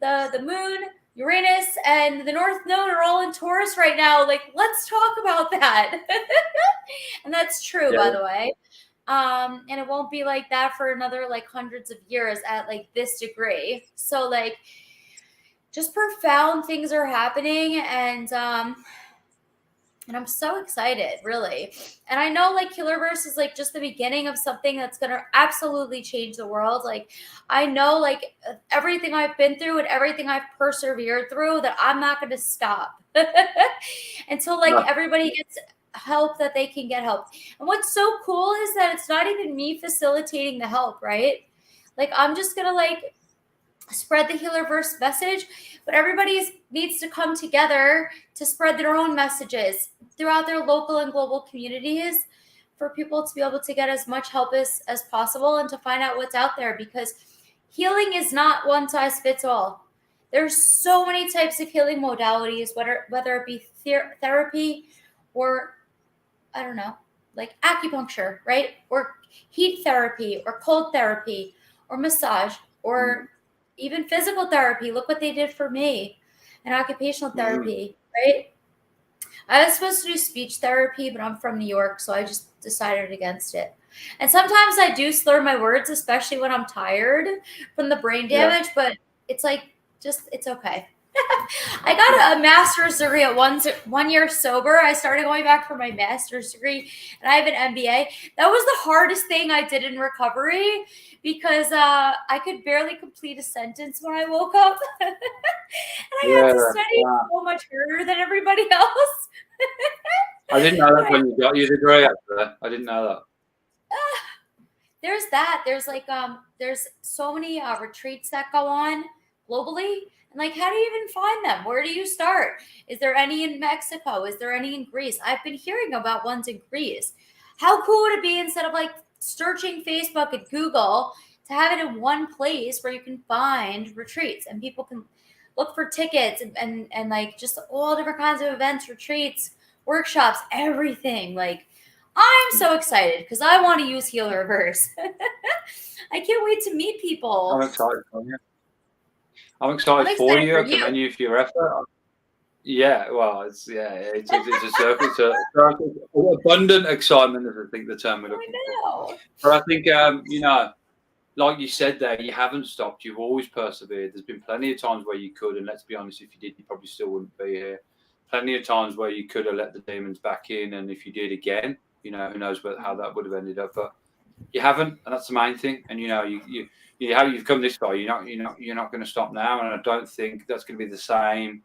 Speaker 2: the moon, Uranus, and the North Node are all in Taurus right now. Let's talk about that. And that's true, by the way. And it won't be like that for another hundreds of years at this degree. So just profound things are happening, and I'm so excited, really. And I know Healerverse is just the beginning of something that's going to absolutely change the world. I know everything I've been through and everything I've persevered through, that I'm not going to stop until everybody gets help that they can get help. And what's so cool is that it's not even me facilitating the help, right? I'm just going to spread the Healerverse message, but everybody needs to come together to spread their own messages throughout their local and global communities, for people to be able to get as much help as possible, and to find out what's out there, because healing is not one size fits all. There's so many types of healing modalities, whether it be therapy, or I don't know, acupuncture, right? Or heat therapy, or cold therapy, or massage, or even physical therapy. Look what they did for me. And occupational therapy, right? I was supposed to do speech therapy, but I'm from New York, so I just decided against it. And sometimes I do slur my words, especially when I'm tired from the brain damage, but it's like, just, it's okay. I got a master's degree at 1 year sober. I started going back for my master's degree, and I have an MBA. That was the hardest thing I did in recovery because I could barely complete a sentence when I woke up. And I had to study so much harder than everybody else.
Speaker 1: I didn't know that when you got your degree, actually. I didn't know that.
Speaker 2: There's that. There's like there's so many retreats that go on globally. And like, how do you even find them? Where do you start? Is there any in Mexico? Is there any in Greece? I've been hearing about ones in Greece. How cool would it be, instead of like searching Facebook and Google, to have it in one place where you can find retreats and people can look for tickets and like just all different kinds of events, retreats, workshops, everything. Like, I'm so excited because I want to use Healerverse. I can't wait to meet people.
Speaker 1: I'm excited for you. I'm excited for you. I commend you for your effort. Yeah, well, it's a circle. It's a abundant excitement, is I think the term we're looking for. But I think like you said there, you haven't stopped. You've always persevered. There's been plenty of times where you could, and let's be honest, if you did, you probably still wouldn't be here. Plenty of times where you could have let the demons back in, and if you did again, who knows how that would have ended up. But you haven't, and that's the main thing. And you've come this far. You're not going to stop now, and I don't think that's going to be the same.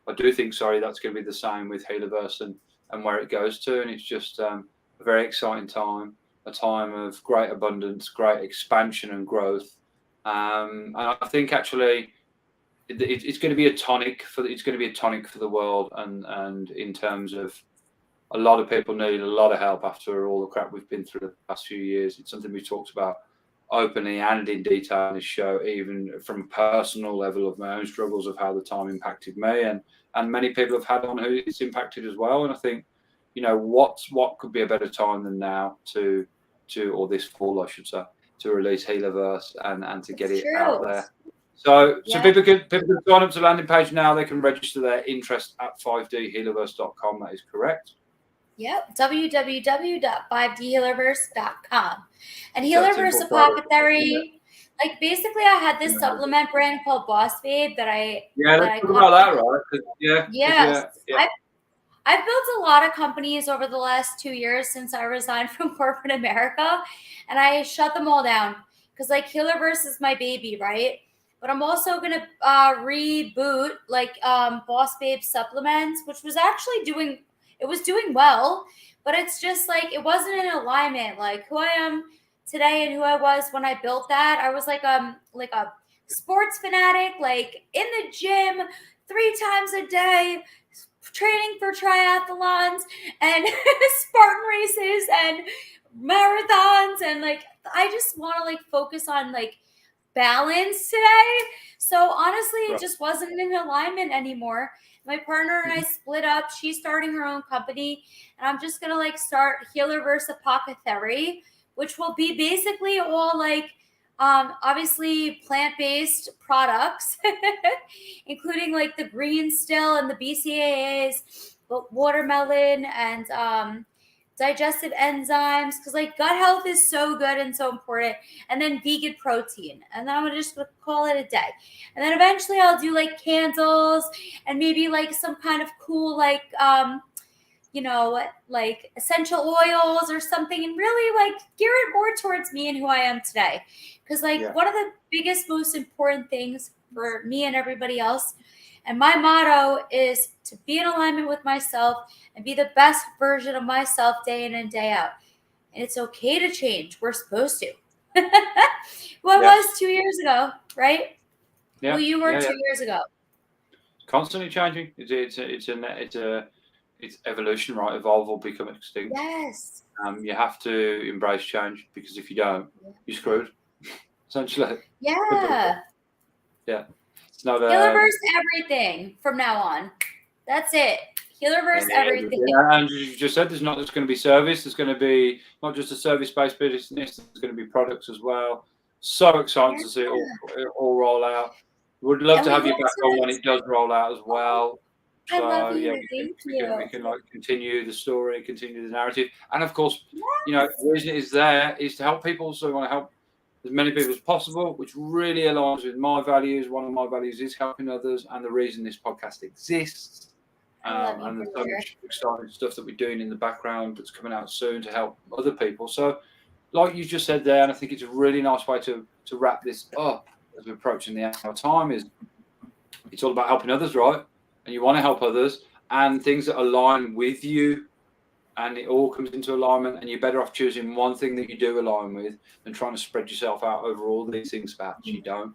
Speaker 1: I do think, that's going to be the same with Healerverse and where it goes to, and it's just a very exciting time, a time of great abundance, great expansion and growth. And I think actually it's going to be a tonic for the world, and in terms of a lot of people need a lot of help after all the crap we've been through the past few years. It's something we talked about openly and in detail in this show, even from a personal level of my own struggles of how the time impacted me, and many people have had on who it's impacted as well. And I think, what could be a better time than now or this fall, I should say, to release Healerverse and to get it out there. So people can sign up to the landing page now. They can register their interest at 5dhealerverse.com. That is correct.
Speaker 2: Yep, www.5dhealerverse.com. And Healerverse Apothecary, like, basically I had this supplement brand called Boss Babe that I... Yeah, let's talk about that, right? Yes. I've built a lot of companies over the last 2 years since I resigned from corporate America, and I shut them all down because, like, Healerverse is my baby, right? But I'm also going to reboot, like, Boss Babe Supplements, which was actually doing well, but it's just like, it wasn't in alignment. Like, who I am today and who I was when I built that, I was like a sports fanatic, like in the gym 3 times a day, training for triathlons and Spartan races and marathons, and like, I just want to like focus on like balance today. So honestly, it just wasn't in alignment anymore. My partner and I split up. She's starting her own company, and I'm just gonna like start Healerverse Apothecary, which will be basically all like obviously plant-based products, including like the green still and the BCAAs, but watermelon and digestive enzymes, because like gut health is so good and so important, and then vegan protein, and then I'm just gonna call it a day. And then eventually I'll do like candles and maybe like some kind of cool like like essential oils or something, and really like gear it more towards me and who I am today. Because like one of the biggest, most important things for me and everybody else, and my motto is to be in alignment with myself and be the best version of myself day in and day out. And it's okay to change. We're supposed to. Who I was 2 years ago, right? Yeah. Who you were 2 years ago.
Speaker 1: Constantly changing. It's evolution, right? Evolve or become extinct.
Speaker 2: Yes.
Speaker 1: You have to embrace change, because if you don't, you're screwed. Essentially.
Speaker 2: Yeah.
Speaker 1: Yeah. It's not
Speaker 2: Healerverse everything from now on. That's it. Healerverse everything.
Speaker 1: And you just said there's going to be service. There's going to be not just a service-based business. There's going to be products as well. So excited to see it all roll out. Would love to have you back on when it does roll out as well.
Speaker 2: I love you. Thank you.
Speaker 1: We can like continue the story, continue the narrative, and of course, the reason it is there is to help people. So we want to help as many people as possible, which really aligns with my values. One of my values is helping others, and the reason this podcast exists. And there's so much exciting stuff that we're doing in the background that's coming out soon to help other people. So, like you just said there, and I think it's a really nice way to wrap this up as we're approaching the hour time, is it's all about helping others, right? And you want to help others and things that align with you, and it all comes into alignment, and you're better off choosing one thing that you do align with than trying to spread yourself out over all these things perhaps you don't.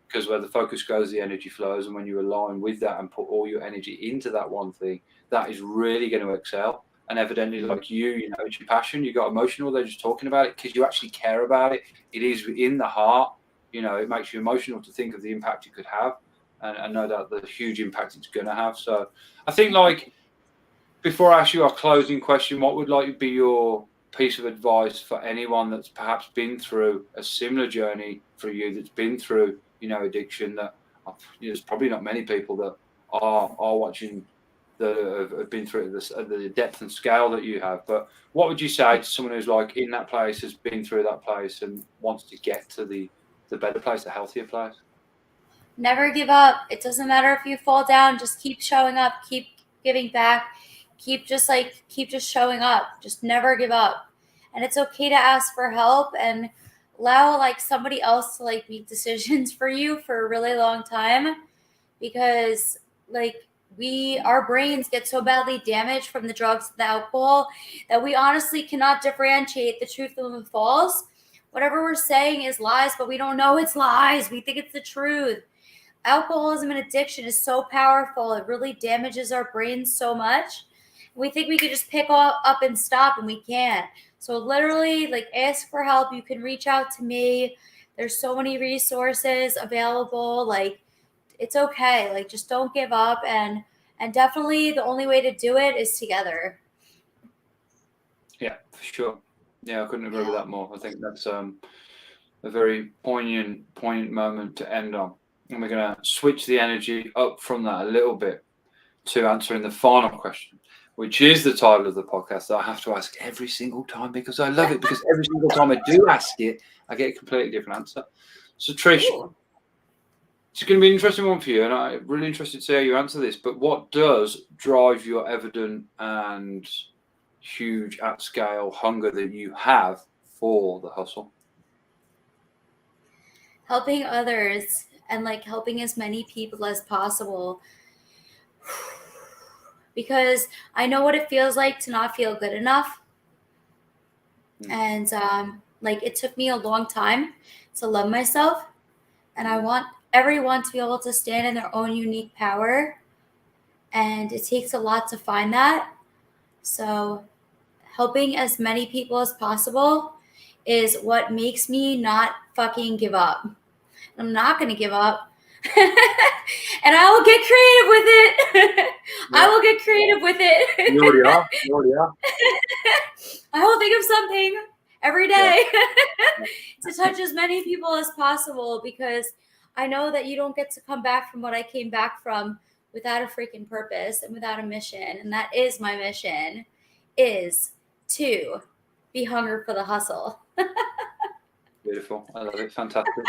Speaker 1: Because where the focus goes, the energy flows. And when you align with that and put all your energy into that one thing, that is really going to excel. And evidently, like you know, it's your passion. You got emotional. They're just talking about it because you actually care about it. It is in the heart. You know, it makes you emotional to think of the impact it could have. And no doubt the huge impact it's going to have. So I think, like, before I ask you our closing question, what would like be your piece of advice for anyone that's perhaps been through a similar journey for you, that's been through, you know, addiction? That there's probably not many people that are watching that have been through this at the depth and scale that you have. But what would you say to someone who's like in that place, has been through that place, and wants to get to the better place, the healthier place?
Speaker 2: Never give up. It doesn't matter if you fall down. Just keep showing up. Keep giving back. Keep just showing up. Just never give up. And it's okay to ask for help and allow like somebody else to like make decisions for you for a really long time, because like our brains get so badly damaged from the drugs and the alcohol that we honestly cannot differentiate the truth from the false. Whatever we're saying is lies, but we don't know it's lies. We think it's the truth. Alcoholism and addiction is so powerful. It really damages our brains so much. We think we could just pick up and stop, and we can't. So literally, like, ask for help. You can reach out to me. There's so many resources available. Like, it's okay. Like, just don't give up. And definitely the only way to do it is together.
Speaker 1: Yeah, for sure. Yeah, I couldn't agree with that more. I think that's a very poignant moment to end on. And we're going to switch the energy up from that a little bit to answering the final question, which is the title of the podcast that I have to ask every single time because I love it, because every single time I do ask it, I get a completely different answer. So, Trish, it's going to be an interesting one for you, and I'm really interested to see how you answer this, but what does drive your evident and huge at-scale hunger that you have for the hustle?
Speaker 2: Helping others and like helping as many people as possible. Because I know what it feels like to not feel good enough. And like it took me a long time to love myself. And I want everyone to be able to stand in their own unique power. And it takes a lot to find that. So helping as many people as possible is what makes me not fucking give up. I'm not going to give up. And I will get creative with it. Yeah. I will get creative with it.
Speaker 1: You already are. You already are.
Speaker 2: I will think of something every day to touch as many people as possible, because I know that you don't get to come back from what I came back from without a freaking purpose and without a mission. And that is my mission, is to be hungry for the hustle.
Speaker 1: Beautiful. I love it. Fantastic.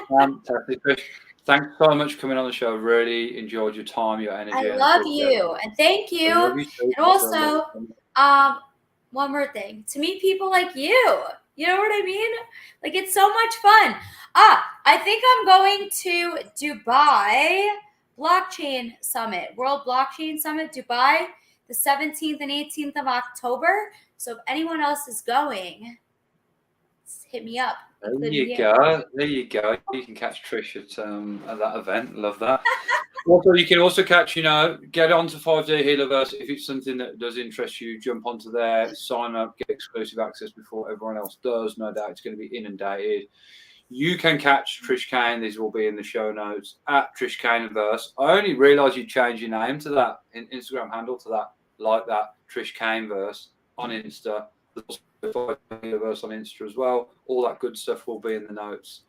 Speaker 1: Fantastic, Trish. Thanks so much for coming on the show. Really enjoyed your time, your energy.
Speaker 2: I love you. And thank you. And also, one more thing. To meet people like you know what I mean? Like, it's so much fun. I think I'm going to Dubai Blockchain Summit, World Blockchain Summit, Dubai, the 17th and 18th of October. So if anyone else is going, hit me up.
Speaker 1: There you go. You can catch Trish at that event. Love that. Also, you can also catch, get onto 5-Day Healerverse. If it's something that does interest you, jump onto there, sign up, get exclusive access before everyone else does. No doubt it's going to be inundated. You can catch Trish Kane. These will be in the show notes at Trish Kaneverse. I only realised you changed your name to that Instagram handle to that, like that, Trish Kaneverse on Insta. Healerverse on Insta as well. All that good stuff will be in the notes.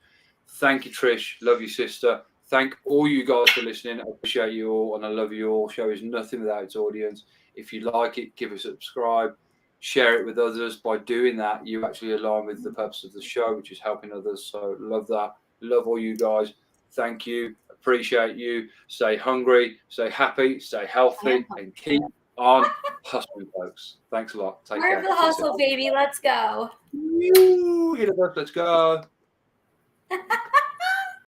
Speaker 1: Thank you, Trish. Love you, sister. Thank all you guys for listening. I appreciate you all, and I love you all. Show is nothing without its audience. If you like it, give us a subscribe. share it with others. By doing that, you actually align with the purpose of the show, which is helping others. So love that. Love all you guys. Thank you. Appreciate you. Stay hungry, stay happy, stay healthy, and keep on hustling, folks. Thanks a lot. Take care.
Speaker 2: For the hustle, baby. Let's go.
Speaker 1: Healerverse, let's go.